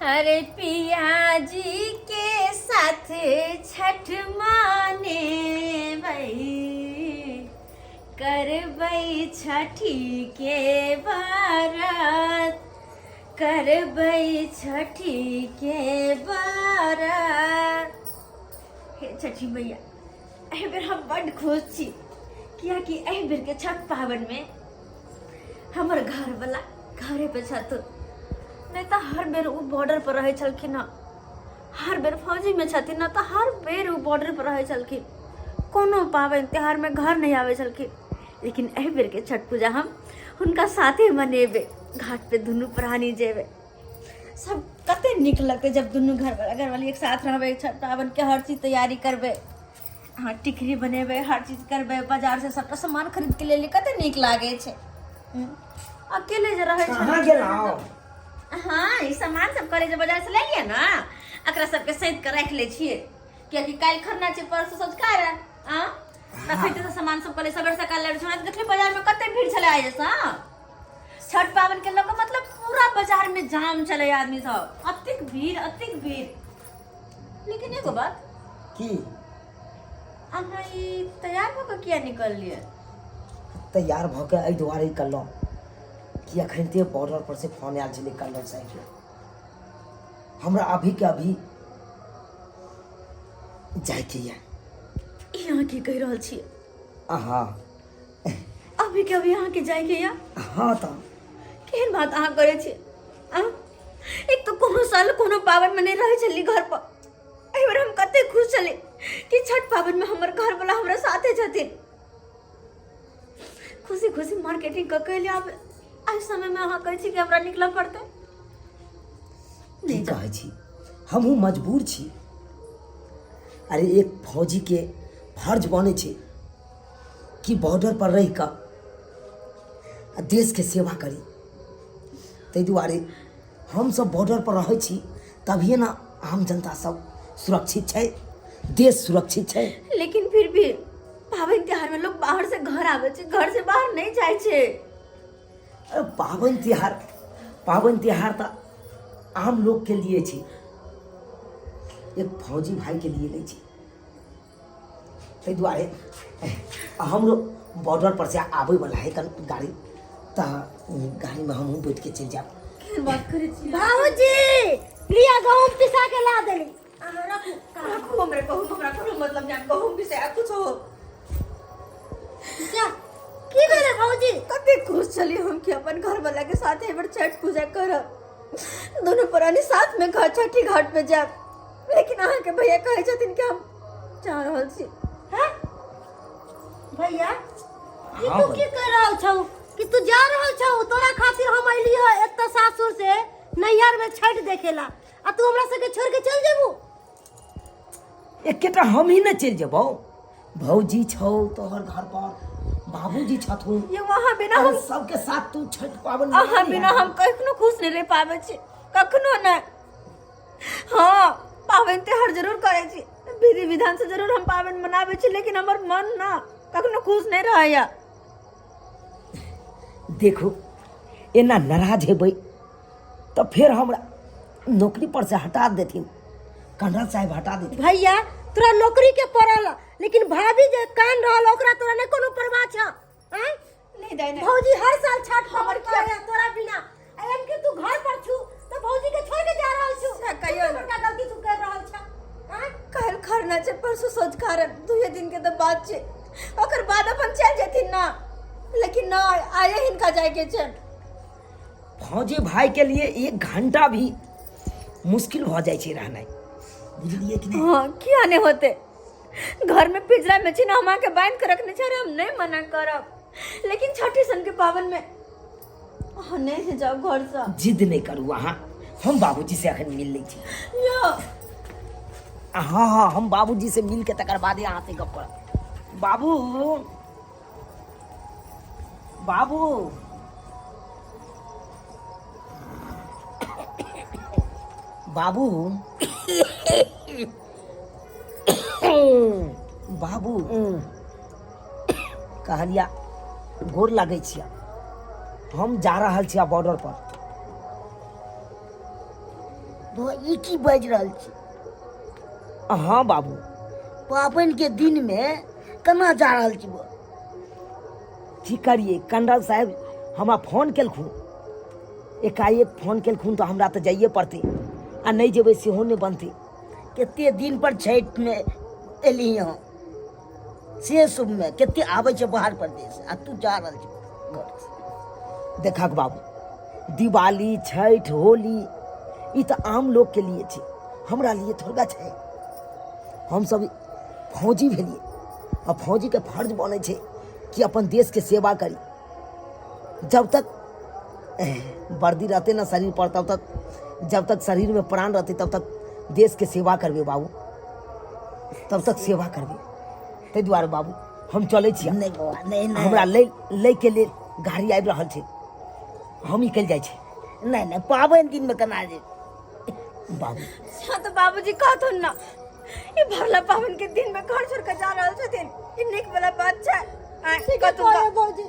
अरे पिया जी के साथ छठ माने भाई करबई छठी के बारात करबई छठी के बारात। हे छठी मैया एहि बेर हम बड़ खुश छी कियाकि एहि बेर के छठ पावन में हमर घर वाला घरे पे छथुन, नहीं तो हर बेर वो बॉर्डर पर रहे छलखिन न, हर बेर फौजी में छथिन न तो हर बेर वो बॉर्डर पर रहे छलखिन, कोनो पावन त्योहार में घर नहीं आवे छलखिन। लेकिन एहि बेर के छठ पूजा हम उनका साथे मनेबे, घाट पे दुनू प्राणी जेबे, सब कते निक लगते जब दुनू घर वाली एक साथ रहबे, छठ पावन के हर चीज तैयारी करबे, हाँ टिकरी बनेबे, हर चीज करबे, बाजार से सबटा सामान खरीद के ले कते निक लागे छे। अकेले जे रहे छे हाँ ई सामान सब करे जे बाजार से ले लिया ना, अकरा सबके सैंत के रख ले छिए कियाकि काल खरना छे परसों संस्कार है। हां त फिर से सामान सब पहले सवेर सकाल ले छोड़ा देखले बाजार में कते भीड़ चले आए सा छठ पावन के लोग मतलब पूरा बाजार में जाम चले आदमी सब, अतिक भीड़। लेकिन एगो बात की अहाँ ई तैयार होकर किया निकल लिए? तैयार भ के एहि दुआरे करलौं कि अखनते बॉर्डर पर से फोन आयल छलै कलर साइकिल, हमरा अभी के अभी जायके ये। यहाँ की कह रहल छियै? हाँ अभी के अभी यहाँ के जायके या? हाँ तो केहन बात अहाँ करे छियै? एक तो कोनो साल कोनो पावन में नहीं रहे छली घर पर, एहि बेर हम कते खुश छली कि छठ पावन में हमर घर वाला हमरा साथे छथिन। खुशी खुशी मार्केटिंग क के ले आबे, एहि समय में अहाँ कहै छी कि हमरा निकलऽ पड़तै? नहीं कहै छी, हमहू मजबूर छी। अरे एक फौजी के फर्ज बने छे कि बॉर्डर पर रह कर देश के सेवा करी, ताहि दुआरे हम सब बॉर्डर पर रहे छी, तभिए ना आम जनता सब सुरक्षित है, देश सुरक्षित है। लेकिन फिर भी पावन त्योहार में लोग बाहर से घर आवे छे, घर से बाहर नहीं जाए छे। पावन त्योहार तो आम लोग के लिए छी, एक फौजी भाई के लिए नहीं छी। ताहि दुआरे हम लोग बॉर्डर पर से आवे वाला है गाड़ी, तो गाड़ी में हम बैठ के चल जाओ। बात करे छी बाबूजी लिया गहूम पिसा के ला देली। रखो हमरे गहूम, हमरा कोनो मतलब जान गहूम भी से कुछ हो जा की करे बाबूजी? कते खुश चली हम कि अपन घर वाला के साथ एहि बेर छठ पूजा करब, दोनों प्राणी साथ में छठी घाट पे जाब। लेकिन अहाँ के भैया कहे छथिन कि हम जा रहल छी। हैं भैया ई हाँ तू की कर रहल छौ कि तू जा रहल छौ? तोरा खातिर हम अइली ह एत सासुर से नैहर में छठ देखेला, आ तू हमरा से के छोड़ के चल जेबू? एकेटा हम ही न चल जेबो, भौजी छौ तोहर घर पर, बाबूजी छथुन, ये वहां बिना और हम सबके साथ तू छठ पावन अहाँ बिना हम कखनो खुश नहीं रह पावे छी, कखनो न। हाँ पावन त्योहार जरूर करे छी, विधि विधान से जरूर हम पावन मनावे छी, लेकिन हमर मन ना कखनो खुश नहीं रहया। देखो एना नाराज हेबै तो फिर हमरा नौकरी पर से हटा देथिन, कर्नल साहब हटा देथिन। भैया तोरा नौकरी के पड़ल, लेकिन भाभी जे कान रहल ओकरा तोरा ने कोनो परवाह छ? हैं नहीं दाई नहीं भौजी हर साल छठ पावन करे तोरा बिना, एम के तू घर पर छु तो भौजी के छोड़ के जा रहल छु? कहियो बड़का गलती तू कर रहल छ। हैं काल खरना छे, परसों सोचकार दुए दिन के तो बात छे, ओकर बाद अपन चल जेथिन ना, लेकिन ना आए हिनका जाए के छे। फौजी भाई के लिए 1 घंटा भी मुश्किल हो जाए छे रहना, बुझलिए कि नहीं? हाँ किया नहीं होते, घर में पिंजरा में छिना हमा के बांध के रखने चाहे, हम नहीं मना करब, लेकिन छठी सन के पावन में नहीं जाओ घर से। जिद नहीं करू अहाँ, हम बाबूजी से अखन मिल लै छी। हाँ हम बाबूजी से मिल के तकर बाद यहाँ से गप करब। बाबू बाबू बाबू बाबू कहलिया गोर लागै छियै, हम जा रहल छियै बॉर्डर पर, ई की बाजि रहल छी? हाँ बाबू, पाबनि के दिन में केना जा रहल छी? की करिए, कंडल साहब हमरा फोन केलखुन, एकाएक फोन केलखुन तो हमरा तो जाइए पड़ते, आ नहीं जेबै सेहो नहीं बनते। कते दिन पर छठि में एली यहाँ से शुभ में कते आबै छै बाहर प्रदेश, आ तू जा रहल छी घर से। देखक बाबू, दिवाली, छठ, होली ई तो आम लोग के लिए छै, हमरा लिए थोड़ा छै। हम सब फौजी भेलिए, और फौजी के फर्ज बने छै कि अपन देश के सेवा करी। जब तक वर्दी रहते ना शरीर पर, तब तक, जब तक शरीर में प्राण रहते तब तक देश के सेवा करबे बाबू, तब तक सेवा करबे। ताहि दुआरे बाबू हम चले छी। नहीं बौआ, नहीं नहीं हमरा लै के लेल गाड़ी आबि रहल छै, हम निकल जाइ छै। नहीं नहीं, पाबनि दिन में केना जे बाबू हाँ तो बाबूजी कहथुन ना, ये भरला पावन के दिन में घर छोड़ के जा रहल छथिन, ये निक वाला बात छै। कहथुन का बाबूजी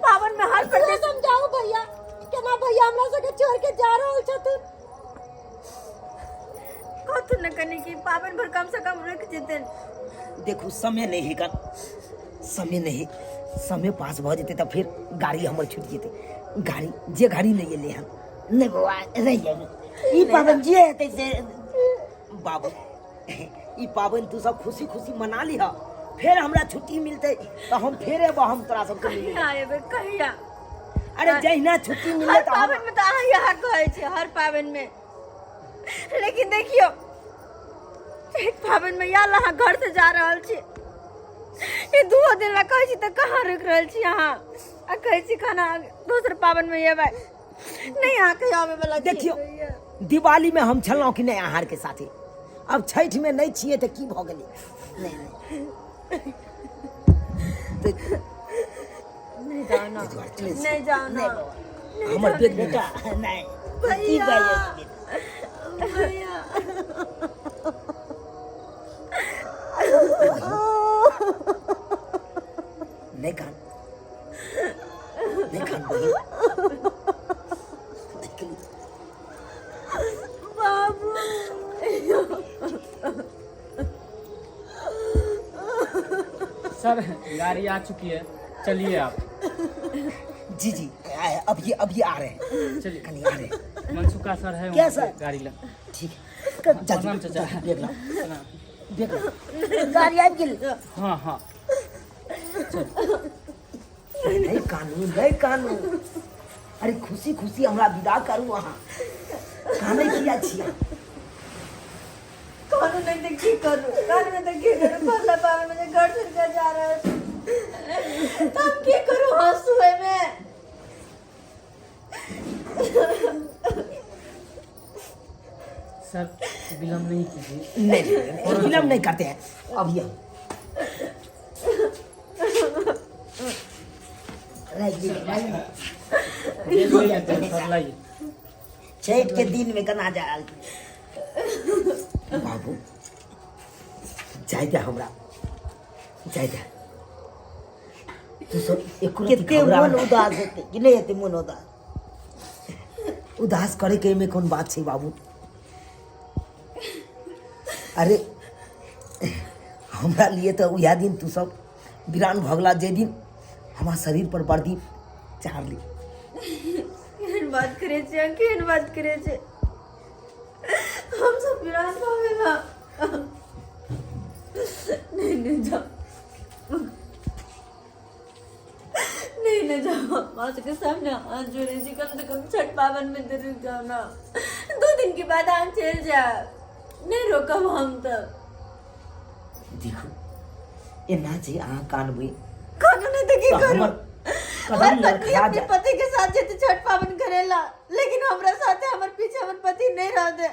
पावन में हर प्रदेश समझाओ भैया, केना भैया हमरा सबके छोड़ के जा रहल छथिन? कहथुन न कनी कि पावन भर कम से कम रुक जेतन। देखू समय नहीं है कन, समय नहीं, समय पास भ जेते तब फिर गाड़ी हमर छूट जेते। गाड़ी जे गाड़ी नहीं एले हन। नहीं बौआ, रह जाए ई पाबनि जे हेतै से। बाबू ई पाबनि तू सब खुशी खुशी मना लिहा, फिर हमरा छुट्टी मिलते तो हम फिर एबो, हम तोरा सबके मिले। कहिया एबे कहिया? अरे जहिना छुट्टी मिले हर तो हम पावन में तो अहाँ यहाँ कहै छै, हर पावन में। लेकिन देखियो, एक पावन में या अहाँ घर से जा रहल छी, ये 2 दिन ला कहै छी तो कहाँ रुक रहल छी अहाँ? आ कहै छी खाना दूसरे पावन में एबै, नहीं अहाँ कहियो आबै वाला छी। देखियो, दिवाली में हम छलहुँ कि नहीं आहार के साथे, अब छठ में नहीं छिए तो की भ गेलै? नहीं नहीं नहीं जाओ ना, नहीं जाओ ना हमर बेट बेटा, बेटा नहीं भैया। की बाजै भैया नहीं कान, नहीं कान बहिन, देख ली। बाबू सर गाड़ी आ चुकी है, चलिए आप। जी जी, अब ये आ रहे हैं, चलिए, कल आ रहे हैं। मनसुखा सर है क्या वहाँ पे सर? गाड़ी ला। ठीक है, प्रणाम चाचा। देख लो, प्रणाम। देख लो। गाड़ी आबि गेल। हाँ हाँ, नहीं कानून, नहीं कानून। अरे खुशी खुशी हमरा विदा करू अहाँ, काने किया छियै? कानून नहीं तो की करूं, कानून नहीं तो की करूं? भरला पावन मुझे घर छोड़ के जा रहा है, तो हम की करूं हंसुए में? सर विलम्ब नहीं कीजिए। नहीं, विलम्ब नहीं करते हैं। अब ये सर लाइए। छठ के दिन में केना जा रहल छी? बाबू जाय दे हमरा, जाय दे। तू सब एको रत्ती कते घबरा मन मत। उदास हेतै कि नहीं हेतै मन उदास? उदास करे के में कौन बात छै बाबू? अरे हमरा लिए तो यह दिन तू सब वीरान भगला, जे दिन हमार शरीर पर वर्दी चार ली। केहन बात करे छे, केहन बात करे छे? हम सब विराट भागेगा। नहीं नहीं जाओ, नहीं नहीं जाओ, माँ के सामने हाथ जोड़े छी, कम से कम छठ पावन में तो रुक जाओ ना। 2 दिन के बाद हम चल जाए, नहीं रोकब हम तब। देखो एना जे अहाँ कानबै कानून नहीं तो की तो करूं? हमर हर कदम पत्नी लड़खड़ा अपने जा। पति के साथ जेते छठ पावन करेला, लेकिन हमरा साथे हमर पीछे हमर पति नहीं रहते,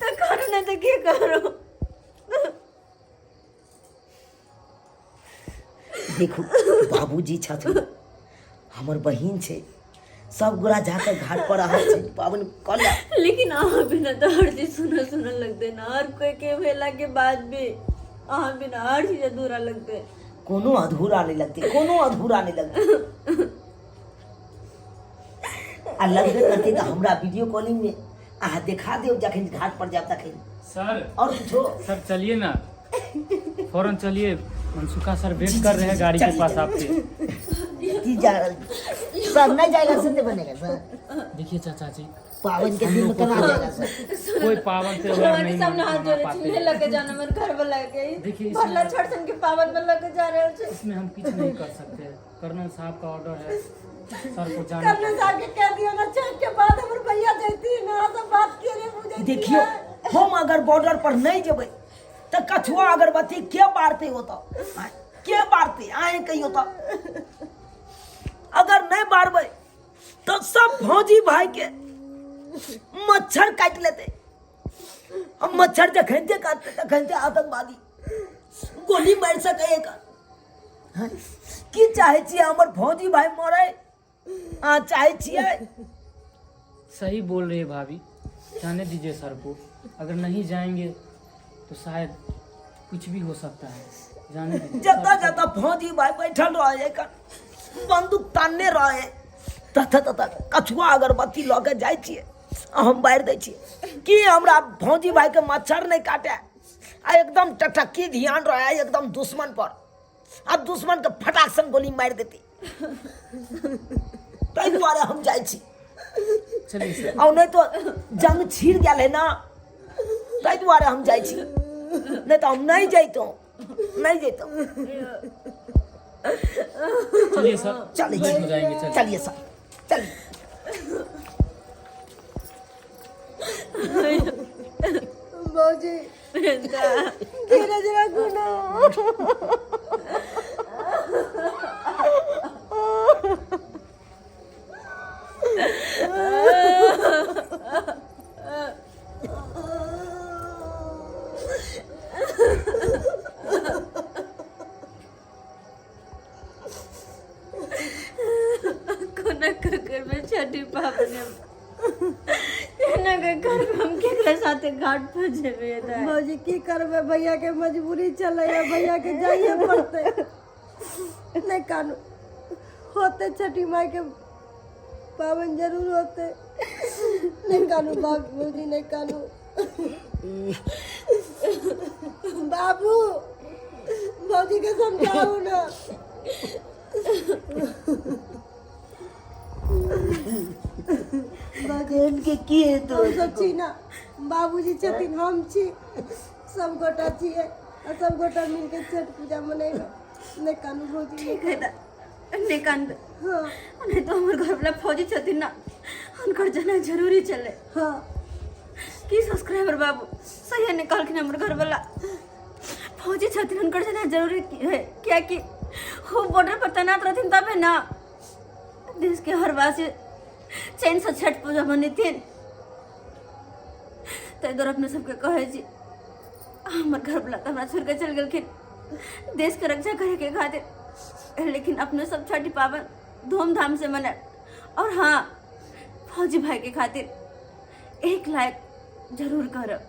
तो कानून नहीं तो की करूं? देखो बाबूजी छथिन, हमर बहिन छै, सब गोरा जाकर घाट पर रहल छै, पावन कऽ ले। लेकिन अहाँ बिना तो हर चीज सुना सुना लगते ना, हर कोई के भेला के बाद भी अहाँ बिना हर चीज अधूरा लगते। कोनो अधूरा नहीं लगते, कोनो अधूरा नहीं लगते। आ लगबे करते तो हमरा वीडियो कॉलिंग में आहा दिखा दे जखन घाट पर जाब तखन सर और कुछो सर चलिए ना, फौरन चलिए। मनसुखा सर वेट कर रहे हैं गाड़ी के पास आपके। की जा सर नहीं जाएगा, संडे बनेगा सर। देखिए चाचा जी, पावन के दिन में कहाँ जाएगा सर? कोई पावन त्योहार नहीं सामने हाथ जोड़े मना छी पाते। लेके जाना मन घर वाला के देखिए, इसमें- भला छोड़ सन के पावन में लेके जा रहे हो। इसमें हम कुछ नहीं कर सकते। कर्नल साहब का ऑर्डर है, सर को जाना। करने जाके कह दियो ना, चेक के बाद हमर भैया जैती ना सब बात के रे मुझे। देखियो हम अगर बॉर्डर पर नहीं जेबै तो कछुआ अगरबत्ती के बारते होता, के बारते आए कही होता। अगर नहीं बारबै तो सब फौजी भाई के मच्छर काट लेते। हम मच्छर जखन जे काटते तखन से आतंकवादी गोली मार सके एक। हाँ? की चाहे छियै हमर फौजी भाई मरे? हाँ चाहे छियै। सही बोल रही है भाभी, जाने दीजिए सर को। अगर नहीं जाएंगे तो शायद कुछ भी हो सकता है, जाने दीजिए। जता जता फौजी भाई बैठल रहे बंदूक तानने रहे तथा तथा कछुआ अगरबत्ती लऽ के जाइ छियै आ हम बारि दै छियै कि हमरा फौजी भाई के मच्छर नहीं काटे। आ एकदम टटकी ध्यान रहे एकदम दुश्मन पर, आ दुश्मन के फटाक सन गोली मारि देती। ताहि दुआरे हम जाइ छी। चलिए सर। और नहीं तो जंग छिड़ गेल है ना, ताहि दुआरे हम जाइ छी। नहीं तो हम नहीं जैतौ, नहीं जैतौ। चलिए सर, चलिए लेट हो जाएंगे। चलिए। चलिए सर चलिए। मौजी तेरा जरा गुना घर में छठी पापने घर में हम केकरा साथे घाट पर जेबे दाई। मौजी की करबे, भैया के मजबूरी चले, भैया के जाइए पड़ते। नहीं कानू होते छठी माई के पावन जरूर होते। नहीं कानू बाप मौजी, नहीं कानू बाबू, मौजी के समझाओ ना। इनके की है तो हम सब छी ना, बाबूजी छथिन, हम छी, सब गोटा छिए और सब गोटा मिलके छठ पूजा मनेगा। नहीं कानू भौजी, नहीं ठीक है दा, नहीं कान हाँ नहीं तो हमर घर वाला फौजी छथिन ना, उनकर जाना जरूरी चले। हाँ की सब्सक्राइबर बाबू सही है निकाल के हमर घर वाला फौजी छथिन, उनकर जाना जरूरी है। क्या कि वो बॉर्डर पर तैनात रहथिन तबे ना देश के हर वासी चैन से छठ पूजा मनेथिन। ताहि दुआरे अपने सबके कहे छी, हमर घर वाला तो हमरा छोड़ के चल गेलखिन देश के रक्षा करे के खातिर, लेकिन अपने सब छठी पावन धूमधाम से मनाए। और हाँ, फौजी भाई के खातिर एक लाइक जरूर करब।